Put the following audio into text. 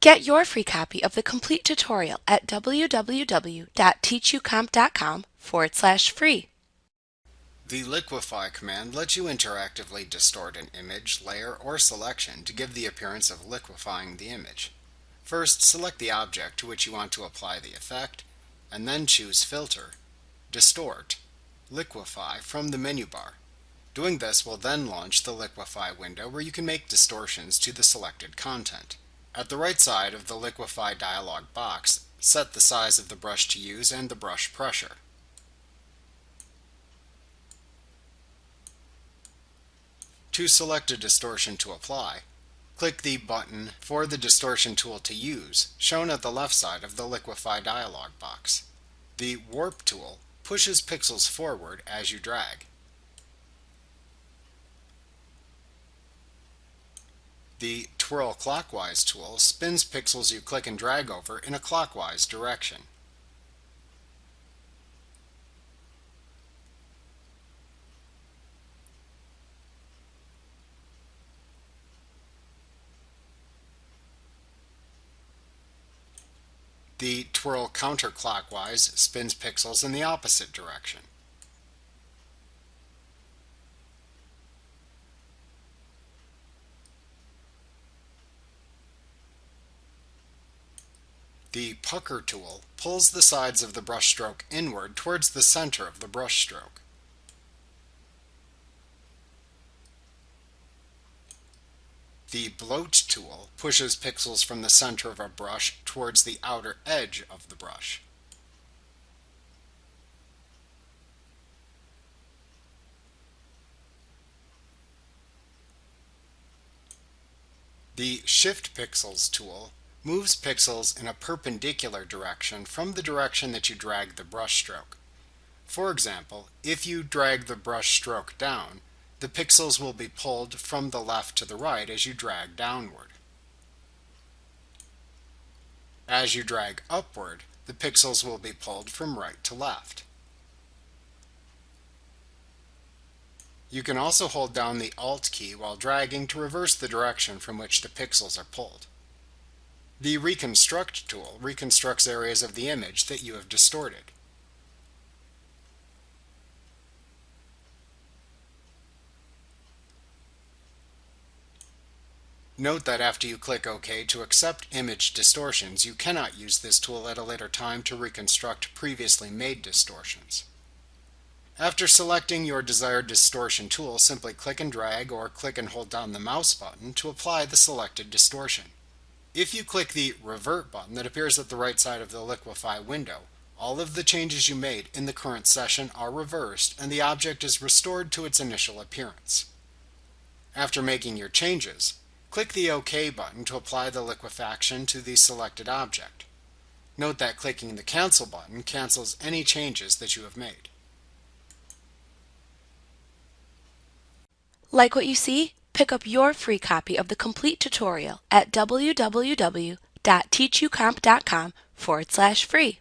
Get your free copy of the complete tutorial at www.teachucomp.com/free. The Liquify command lets you interactively distort an image, layer, or selection to give the appearance of liquefying the image. First, select the object to which you want to apply the effect, and then choose Filter, Distort, Liquify from the menu bar. Doing this will then launch the Liquify window where you can make distortions to the selected content. At the right side of the Liquify dialog box, set the size of the brush to use and the brush pressure. To select a distortion to apply, click the button for the distortion tool to use, shown at the left side of the Liquify dialog box. The Warp tool pushes pixels forward as you drag. The Twirl Clockwise tool spins pixels you click and drag over in a clockwise direction. The Twirl Counterclockwise spins pixels in the opposite direction. The Pucker tool pulls the sides of the brushstroke inward towards the center of the brushstroke. The Bloat tool pushes pixels from the center of a brush towards the outer edge of the brush. The Shift Pixels tool moves pixels in a perpendicular direction from the direction that you drag the brushstroke. For example, if you drag the brushstroke down, the pixels will be pulled from the left to the right as you drag downward. As you drag upward, the pixels will be pulled from right to left. You can also hold down the Alt key while dragging to reverse the direction from which the pixels are pulled. The Reconstruct tool reconstructs areas of the image that you have distorted. Note that after you click OK to accept image distortions, you cannot use this tool at a later time to reconstruct previously made distortions. After selecting your desired distortion tool, simply click and drag or click and hold down the mouse button to apply the selected distortion. If you click the Revert button that appears at the right side of the Liquify window, all of the changes you made in the current session are reversed and the object is restored to its initial appearance. After making your changes, click the OK button to apply the liquefaction to the selected object. Note that clicking the Cancel button cancels any changes that you have made. Like what you see? Pick up your free copy of the complete tutorial at www.teachucomp.com/free.